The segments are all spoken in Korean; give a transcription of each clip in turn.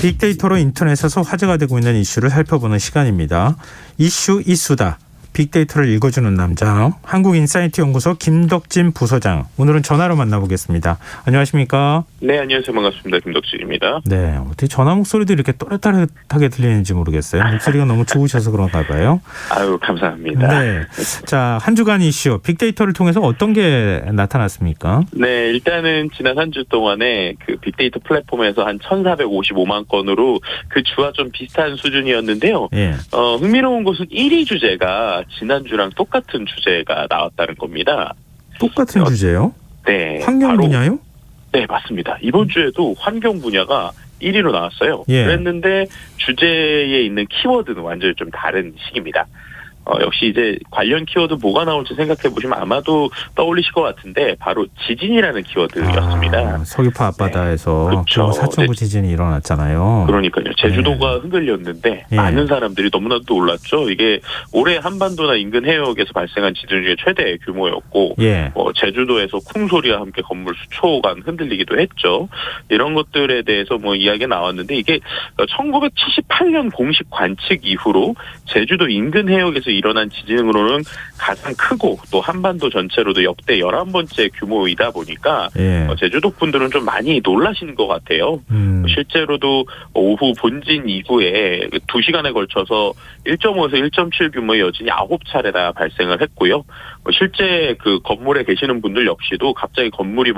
빅데이터로 인터넷에서 화제가 되고 있는 이슈를 살펴보는 시간입니다. 이슈 이수다. 빅데이터를 읽어주는 남자, 한국인사이트 연구소 김덕진 부소장. 오늘은 전화로 만나보겠습니다. 안녕하십니까? 네, 안녕하세요. 반갑습니다. 김덕진입니다. 네, 어떻게 전화 목소리도 이렇게 또렷하게 들리는지 모르겠어요. 목소리가 너무 좋으셔서 그런가 봐요. 아유, 감사합니다. 네, 자, 한 주간 이슈, 빅데이터를 통해서 어떤 게 나타났습니까? 네, 일단은 지난 한 주 동안에 그 빅데이터 플랫폼에서 한 1,455만 건으로 그 주와 좀 비슷한 수준이었는데요. 예. 흥미로운 것은 1위 주제가 지난주랑 똑같은 주제가 나왔다는 겁니다. 똑같은 주제요? 네. 환경 분야요? 네, 맞습니다. 이번 주에도 환경 분야가 1위로 나왔어요. 예. 그랬는데 주제에 있는 키워드는 완전히 좀 다른 식입니다. 역시 이제 관련 키워드 뭐가 나올지 생각해 보시면 아마도 떠올리실 것 같은데 바로 지진이라는 키워드였습니다. 서귀포 앞바다에서 네. 그렇죠. 사천구 지진이 일어났잖아요. 그러니까요. 제주도가 흔들렸는데 많은 사람들이 너무나도 놀랐죠. 이게 올해 한반도나 인근 해역에서 발생한 지진 중에 최대 규모였고 제주도에서 쿵 소리와 함께 건물 수초간 흔들리기도 했죠. 이런 것들에 대해서 이야기가 나왔는데 이게 1978년 공식 관측 이후로 제주도 인근 해역에서 일어난 지진으로는 가장 크고 또 한반도 전체로도 역대 11번째 규모이다 보니까 제주도 분들은 좀 많이 놀라신 것 같아요. 실제로도 오후 본진 이후에 2시간에 걸쳐서 1.5에서 1.7 규모의 여진이 9차례나 발생을 했고요. 실제 그 건물에 계시는 분들 역시도 갑자기 건물이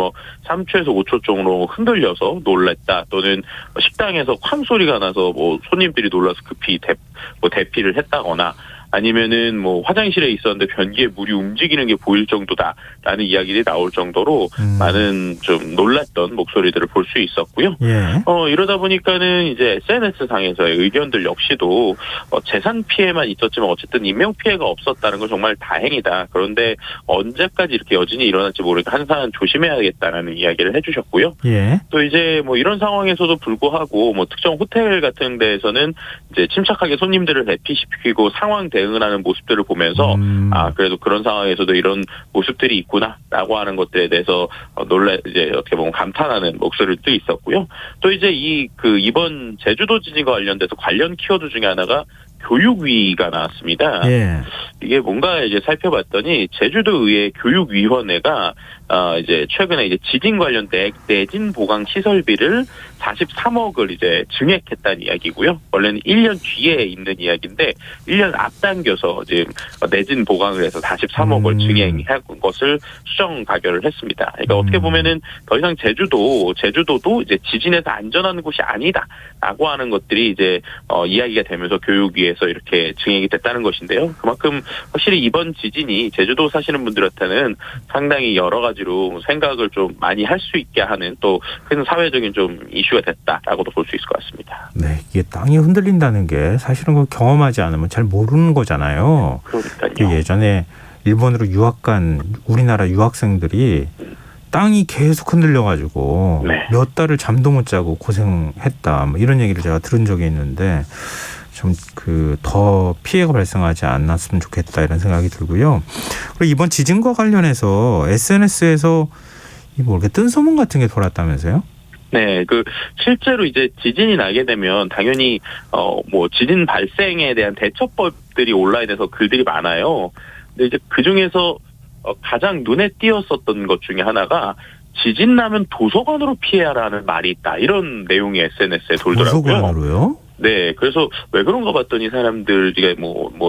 3초에서 5초 정도로 흔들려서 놀랐다 또는 식당에서 쾅 소리가 나서 손님들이 놀라서 급히 대피를 했다거나 아니면은 화장실에 있었는데 변기에 물이 움직이는 게 보일 정도다라는 이야기들이 나올 정도로 많은 좀 놀랐던 목소리들을 볼 수 있었고요. 이러다 보니까는 이제 SNS 상에서의 의견들 역시도 재산 피해만 있었지만 어쨌든 인명 피해가 없었다는 건 정말 다행이다. 그런데 언제까지 이렇게 여진이 일어날지 모르니까 항상 조심해야겠다라는 이야기를 해주셨고요. 또 이제 이런 상황에서도 불구하고 특정 호텔 같은 데에서는 이제 침착하게 손님들을 대피시키고 상황 대응을 하는 모습들을 보면서 그래도 그런 상황에서도 이런 모습들이 있구나라고 하는 것들에 대해서 이제 어떻게 보면 감탄하는 목소리도 있었고요. 또 이제 이번 제주도 지진과 관련돼서 관련 키워드 중에 하나가 교육위가 나왔습니다. 이게 뭔가 이제 살펴봤더니 제주도의회 교육위원회가 이제 최근에 이제 지진 관련 내진 보강 시설비를 43억을 이제 증액했다는 이야기고요. 원래는 1년 뒤에 있는 이야기인데 1년 앞당겨서 지금 내진 보강을 해서 43억을 증액한 것을 수정 가결을 했습니다. 그러니까 어떻게 보면은 더 이상 제주도도 이제 지진에서 안전한 곳이 아니다라고 하는 것들이 이제 이야기가 되면서 교육위에서 이렇게 증액이 됐다는 것인데요. 그만큼 확실히 이번 지진이 제주도 사시는 분들한테는 상당히 여러 가지로 생각을 좀 많이 할 수 있게 하는 또 큰 사회적인 좀 이슈가 됐다라고도 볼 수 있을 것 같습니다. 네, 이게 땅이 흔들린다는 게 사실은 그 경험하지 않으면 잘 모르는 거잖아요. 그러니까요. 예전에 일본으로 유학 간 우리나라 유학생들이 땅이 계속 흔들려가지고 몇 달을 잠도 못 자고 고생했다. 이런 얘기를 제가 들은 적이 있는데 좀 더 피해가 발생하지 않았으면 좋겠다 이런 생각이 들고요. 그리고 이번 지진과 관련해서 SNS에서 이렇게 뜬 소문 같은 게 돌았다면서요? 네, 실제로 이제 지진이 나게 되면 당연히 지진 발생에 대한 대처법들이 온라인에서 글들이 많아요. 근데 이제 그 중에서 가장 눈에 띄었었던 것 중에 하나가 지진 나면 도서관으로 피해라는 말이 있다. 이런 내용이 SNS에 돌더라고요. 도서관으로요? 네, 그래서 왜 그런가 봤더니 사람들 이게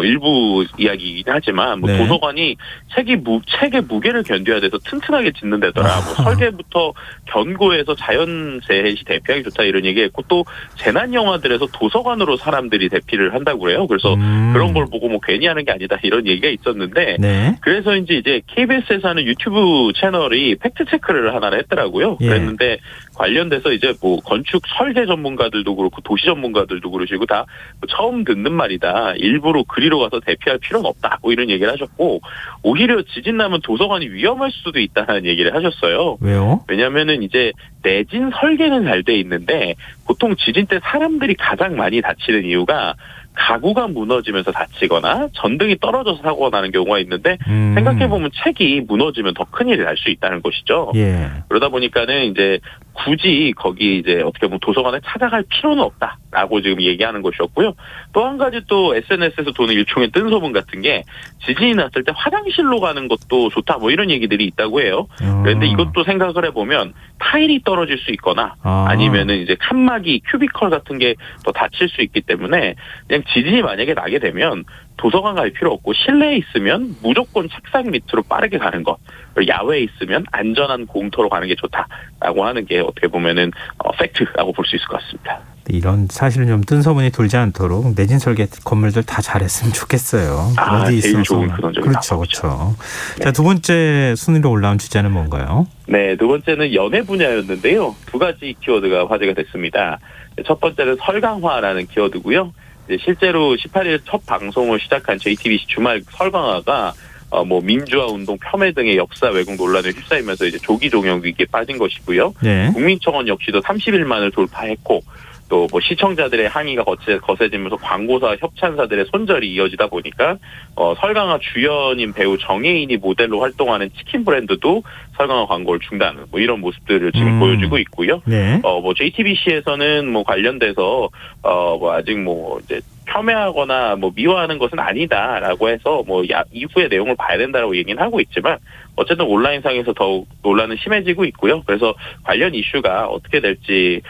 일부 이야기이긴 하지만 도서관이 책의 무게를 견뎌야 돼서 튼튼하게 짓는다더라. 설계부터 견고해서 자연재해 시 대피하기 좋다 이런 얘기했고 또 재난 영화들에서 도서관으로 사람들이 대피를 한다고 그래요. 그래서 그런 걸 보고 괜히 하는 게 아니다 이런 얘기가 있었는데 그래서 이제 KBS에서 하는 유튜브 채널이 팩트 체크를 하나를 했더라고요. 그랬는데 관련돼서 이제 건축 설계 전문가들도 그렇고 도시 전문가들도 그러시고 다 처음 듣는 말이다. 일부러 그리로 가서 대피할 필요는 없다. 이런 얘기를 하셨고 오히려 지진 나면 도서관이 위험할 수도 있다는 얘기를 하셨어요. 왜요? 왜냐면은 이제 내진 설계는 잘 돼 있는데 보통 지진 때 사람들이 가장 많이 다치는 이유가 가구가 무너지면서 다치거나 전등이 떨어져서 사고가 나는 경우가 있는데 생각해보면 책이 무너지면 더 큰일이 날 수 있다는 것이죠. 예. 그러다 보니까는 이제 굳이 거기 이제 어떻게 보면 도서관에 찾아갈 필요는 없다라고 지금 얘기하는 것이었고요. 또 한 가지 또 SNS에서 도는 일종의 뜬소문 같은 게 지진이 났을 때 화장실로 가는 것도 좋다 뭐 이런 얘기들이 있다고 해요. 그런데 이것도 생각을 해보면 타일이 떨어질 수 있거나 아니면은 이제 칸막이 큐비컬 같은 게 더 다칠 수 있기 때문에 그냥 지진이 만약에 나게 되면 도서관 갈 필요 없고 실내에 있으면 무조건 책상 밑으로 빠르게 가는 것, 그리고 야외에 있으면 안전한 공터로 가는 게 좋다라고 하는 게 어떻게 보면은 팩트라고 볼 수 있을 것 같습니다. 이런 사실은 좀 뜬소문이 돌지 않도록 내진 설계 건물들 다 잘했으면 좋겠어요. 어디 제일 있어서. 좋은 근원적인 그렇죠, 그렇죠. 네. 자, 두 번째 순위로 올라온 주제는 뭔가요? 네, 두 번째는 연애 분야였는데요. 두 가지 키워드가 화제가 됐습니다. 첫 번째는 설강화라는 키워드고요. 실제로 18일 첫 방송을 시작한 JTBC 주말 설강화가 민주화 운동 폄훼 등의 역사 왜곡 논란에 휩싸이면서 이제 조기 종영 위기에 빠진 것이고요. 네. 국민청원 역시도 30일만을 돌파했고 또 시청자들의 항의가 거세지면서 광고사 협찬사들의 손절이 이어지다 보니까 설강화 주연인 배우 정혜인이 모델로 활동하는 치킨 브랜드도 설강화 광고를 중단하는 이런 모습들을 지금 보여주고 있고요. 네. JTBC에서는 관련돼서 아직 이제 폄훼하거나 미화하는 것은 아니다라고 해서 이후의 내용을 봐야 된다라고 얘기는 하고 있지만 어쨌든 온라인상에서 더욱 논란은 심해지고 있고요. 그래서 관련 이슈가 어떻게 될지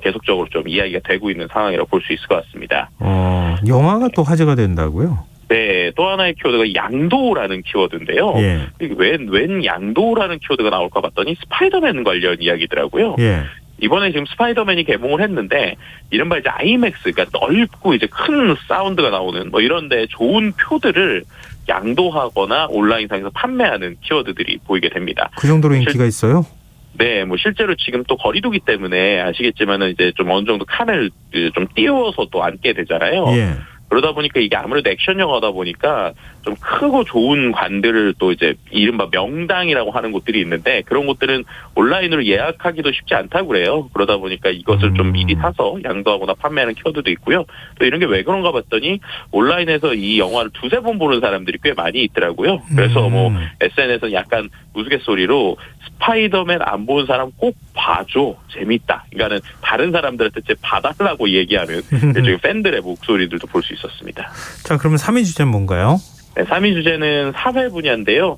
계속적으로 좀 이야기가 되고 있는 상황이라고 볼 수 있을 것 같습니다. 영화가 또 화제가 된다고요? 네, 또 하나의 키워드가 양도라는 키워드인데요. 예. 웬 양도라는 키워드가 나올까 봤더니 스파이더맨 관련 이야기더라고요. 예. 이번에 지금 스파이더맨이 개봉을 했는데 이른바 이제 아이맥스, 그러니까 넓고 이제 큰 사운드가 나오는 이런데 좋은 표들을 양도하거나 온라인상에서 판매하는 키워드들이 보이게 됩니다. 그 정도로 인기가 있어요? 네, 실제로 지금 또 거리두기 때문에 아시겠지만은 이제 좀 어느 정도 칸을 좀 띄워서 또 앉게 되잖아요. 예. 그러다 보니까 이게 아무래도 액션 영화다 보니까 좀 크고 좋은 관들을 또 이제 이른바 명당이라고 하는 곳들이 있는데 그런 곳들은 온라인으로 예약하기도 쉽지 않다고 그래요. 그러다 보니까 이것을 좀 미리 사서 양도하거나 판매하는 키워드도 있고요. 또 이런 게 왜 그런가 봤더니 온라인에서 이 영화를 두세 번 보는 사람들이 꽤 많이 있더라고요. 그래서 SNS에서는 약간 우스갯소리로 스파이더맨 안 본 사람 꼭 봐줘. 재밌다. 그러니까는 다른 사람들한테 봐달라고 얘기하는 일종의 팬들의 목소리들도 볼 수 있었습니다. 자, 그러면 3위 주제는 뭔가요? 네, 3위 주제는 사회 분야인데요.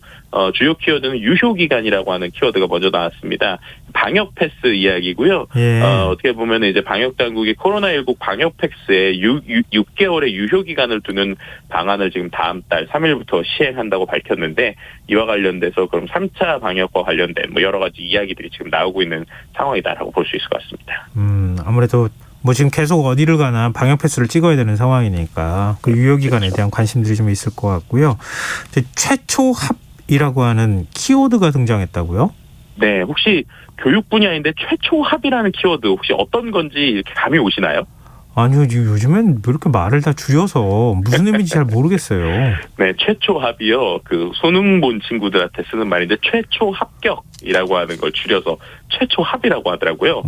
주요 키워드는 유효기간이라고 하는 키워드가 먼저 나왔습니다. 방역 패스 이야기고요. 예. 어떻게 보면 이제 방역 당국이 코로나19 방역 패스에 6개월의 유효기간을 두는 방안을 지금 다음 달 3일부터 시행한다고 밝혔는데 이와 관련돼서 그럼 3차 방역과 관련된 여러 가지 이야기들이 지금 나오고 있는 상황이다라고 볼 수 있을 것 같습니다. 아무래도 지금 계속 어디를 가나 방역 패스를 찍어야 되는 상황이니까 그 유효기간에 대한 관심들이 좀 있을 것 같고요. 최초 합이라고 하는 키워드가 등장했다고요? 네, 혹시 교육 분야인데 최초 합이라는 키워드 혹시 어떤 건지 이렇게 감이 오시나요? 아니요, 요즘엔 왜 이렇게 말을 다 줄여서 무슨 의미인지 잘 모르겠어요. 네, 최초 합이요. 수능 본 친구들한테 쓰는 말인데 최초 합격이라고 하는 걸 줄여서 최초 합이라고 하더라고요.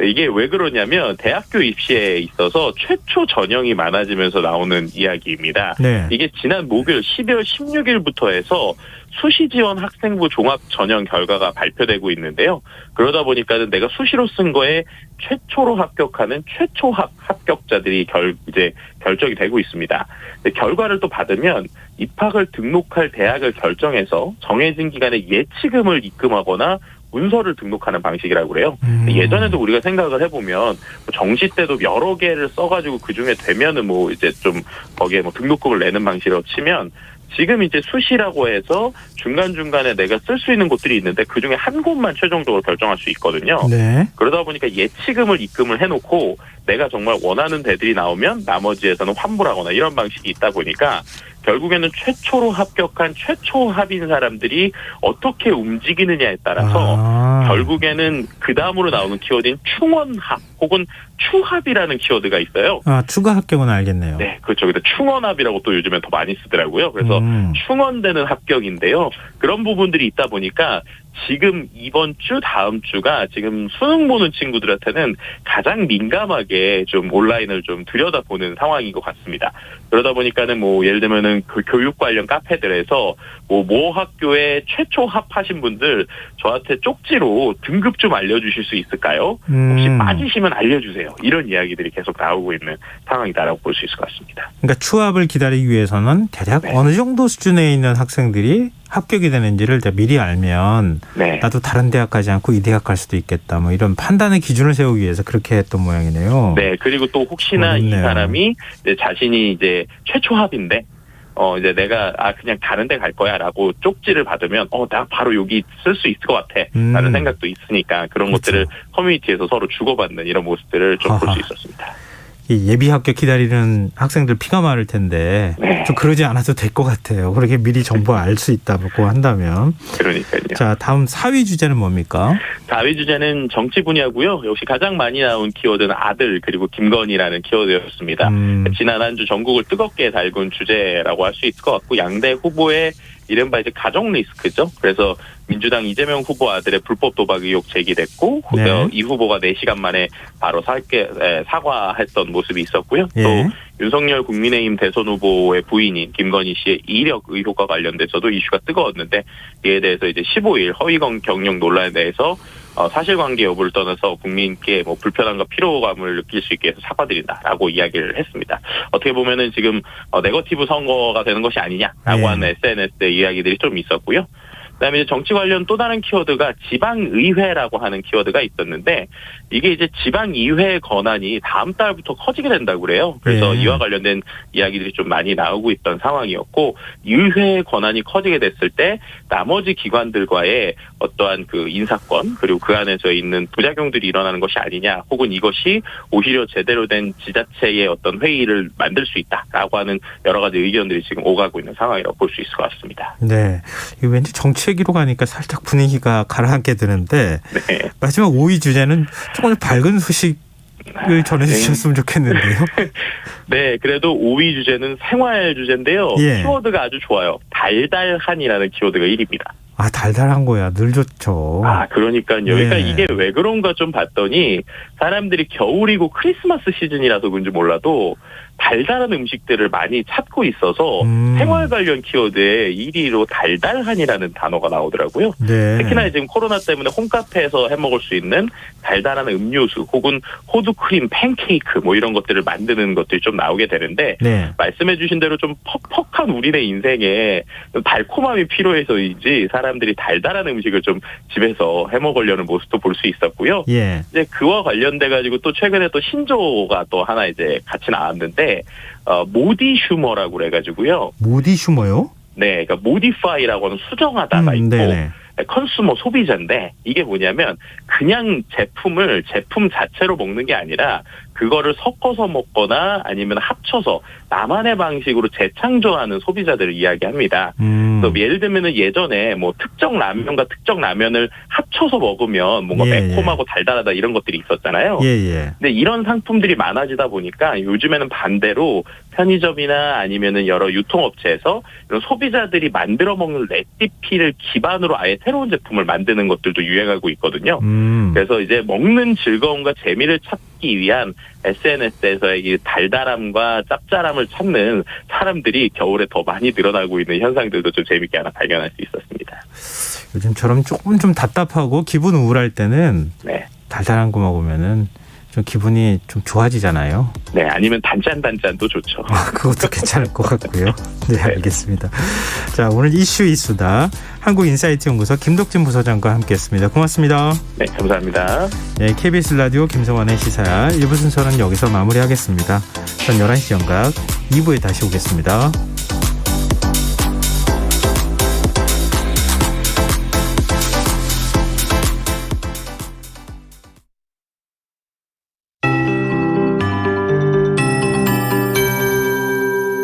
이게 왜 그러냐면 대학교 입시에 있어서 최초 전형이 많아지면서 나오는 이야기입니다. 네. 이게 지난 목요일 12월 16일부터 해서 수시 지원 학생부 종합 전형 결과가 발표되고 있는데요. 그러다 보니까는 내가 수시로 쓴 거에 최초로 합격하는 최초 합격자들이 이제 결정이 되고 있습니다. 결과를 또 받으면 입학을 등록할 대학을 결정해서 정해진 기간에 예치금을 입금하거나 문서를 등록하는 방식이라고 그래요. 예전에도 우리가 생각을 해보면 정시 때도 여러 개를 써가지고 그 중에 되면은 이제 좀 거기에 등록금을 내는 방식으로 치면 지금 이제 수시라고 해서 중간중간에 내가 쓸 수 있는 곳들이 있는데 그중에 한 곳만 최종적으로 결정할 수 있거든요. 네. 그러다 보니까 예치금을 입금을 해놓고 내가 정말 원하는 데들이 나오면 나머지에서는 환불하거나 이런 방식이 있다 보니까 결국에는 최초로 합격한 최초 합인 사람들이 어떻게 움직이느냐에 따라서 결국에는 그 다음으로 나오는 키워드인 충원합 혹은 추합이라는 키워드가 있어요. 추가 합격은 알겠네요. 네, 그렇죠. 근데 충원합이라고 또 요즘엔 더 많이 쓰더라고요. 그래서 충원되는 합격인데요. 그런 부분들이 있다 보니까 지금 이번 주 다음 주가 지금 수능 보는 친구들한테는 가장 민감하게 좀 온라인을 좀 들여다보는 상황인 것 같습니다. 그러다 보니까는 뭐 예를 들면은 그 교육 관련 카페들에서 모 학교에 최초 합하신 분들 저한테 쪽지로 등급 좀 알려주실 수 있을까요? 혹시 빠지시면 알려주세요. 이런 이야기들이 계속 나오고 있는 상황이다라고 볼 수 있을 것 같습니다. 그러니까 추합을 기다리기 위해서는 대략 네. 어느 정도 수준에 있는 학생들이 합격이 되는지를 미리 알면 네. 나도 다른 대학 가지 않고 이 대학 갈 수도 있겠다. 뭐 이런 판단의 기준을 세우기 위해서 그렇게 했던 모양이네요. 네. 그리고 또 혹시나 이 사람이 이제 자신이 이제 최초 합인데 이제 내가 그냥 다른 데 갈 거야라고 쪽지를 받으면 나 바로 여기 쓸 수 있을 것 같아 라는 생각도 있으니까 그런 그렇죠. 것들을 커뮤니티에서 서로 주고받는 이런 모습들을 좀 볼 수 있었습니다. 예비 합격 기다리는 학생들 피가 마를 텐데 네. 좀 그러지 않아도 될 것 같아요. 그렇게 미리 정보 알 수 있다고 한다면. 그러니까요. 자, 다음 4위 주제는 뭡니까? 4위 주제는 정치 분야고요. 역시 가장 많이 나온 키워드는 아들 그리고 김건희라는 키워드였습니다. 지난 한 주 전국을 뜨겁게 달군 주제라고 할 수 있을 것 같고 양대 후보의 이른바 이제 가족 리스크죠. 그래서 민주당 이재명 후보 아들의 불법 도박 의혹 제기됐고 네. 이 후보가 4시간 만에 바로 사과했던 모습이 있었고요. 또 윤석열 국민의힘 대선 후보의 부인인 김건희 씨의 이력 의혹과 관련돼서도 이슈가 뜨거웠는데 이에 대해서 이제 15일 허위 경력 논란에 대해서 사실관계 여부를 떠나서 국민께 뭐 불편함과 피로감을 느낄 수 있게 해서 사과드린다라고 이야기를 했습니다. 어떻게 보면은 지금 네거티브 선거가 되는 것이 아니냐라고 하는 SNS의 이야기들이 좀 있었고요. 그다음에 이제 정치 관련 또 다른 키워드가 지방의회라고 하는 키워드가 있었는데 이게 이제 지방의회 권한이 다음 달부터 커지게 된다고 그래요. 그래서 이와 관련된 이야기들이 좀 많이 나오고 있던 상황이었고 의회 권한이 커지게 됐을 때 나머지 기관들과의 어떠한 그 인사권 그리고 그 안에서 있는 부작용들이 일어나는 것이 아니냐 혹은 이것이 오히려 제대로 된 지자체의 어떤 회의를 만들 수 있다라고 하는 여러 가지 의견들이 지금 오가고 있는 상황이라고 볼 수 있을 것 같습니다. 네, 이거 왠지 정치 얘기로 가니까 살짝 분위기가 가라앉게 되는데 네. 마지막 5위 주제는 조금 밝은 소식을 전해주셨으면 좋겠는데요. 네, 그래도 5위 주제는 생활 주제인데요. 키워드가 아주 좋아요. 달달한이라는 키워드가 1위입니다. 달달한 거야. 늘 좋죠. 그러니까요. 그러니까 이게 왜 그런가 좀 봤더니 사람들이 겨울이고 크리스마스 시즌이라서 그런지 몰라도 달달한 음식들을 많이 찾고 있어서 생활 관련 키워드에 1위로 달달한이라는 단어가 나오더라고요. 네. 특히나 지금 코로나 때문에 홈카페에서 해먹을 수 있는 달달한 음료수 혹은 호두크림 팬케이크 뭐 이런 것들을 만드는 것들이 좀 나오게 되는데 말씀해 주신 대로 좀 퍽퍽한 우리네 인생에 달콤함이 필요해서인지 사람들이 달달한 음식을 좀 집에서 해먹으려는 모습도 볼 수 있었고요. 이제 그와 관련돼 가지고 또 최근에 또 신조어가 또 하나 이제 같이 나왔는데 모디 슈머라고 그래가지고요. 모디 슈머요? 네, 그러니까 모디파이라고 하는 수정하다가 있고 컨슈머 소비자인데 이게 뭐냐면 그냥 제품 자체로 먹는 게 아니라 그거를 섞어서 먹거나 아니면 합쳐서 나만의 방식으로 재창조하는 소비자들을 이야기합니다. 그래서 예를 들면은 예전에 뭐 특정 라면과 특정 라면을 합쳐서 먹으면 뭔가 매콤하고 달달하다 이런 것들이 있었잖아요. 근데 이런 상품들이 많아지다 보니까 요즘에는 반대로 편의점이나 아니면은 여러 유통업체에서 이런 소비자들이 만들어 먹는 레시피를 기반으로 아예 새로운 제품을 만드는 것들도 유행하고 있거든요. 그래서 이제 먹는 즐거움과 재미를 찾기 위한 SNS에서의 이 달달함과 짭짤함을 찾는 사람들이 겨울에 더 많이 늘어나고 있는 현상들도 좀 재밌게 하나 발견할 수 있었습니다. 요즘처럼 조금 좀 답답하고 기분 우울할 때는 달달한 거 먹으면은 좀 기분이 좀 좋아지잖아요. 네, 아니면 단짠도 좋죠. 그것도 괜찮을 것 같고요. 네, 알겠습니다. 자, 오늘 이슈이수다. 한국인사이트 연구소 김덕진 부소장과 함께했습니다. 고맙습니다. 네, 감사합니다. 네, KBS 라디오 김성환의 시사야 1부 순서는 여기서 마무리하겠습니다. 전 11시 영각 2부에 다시 오겠습니다.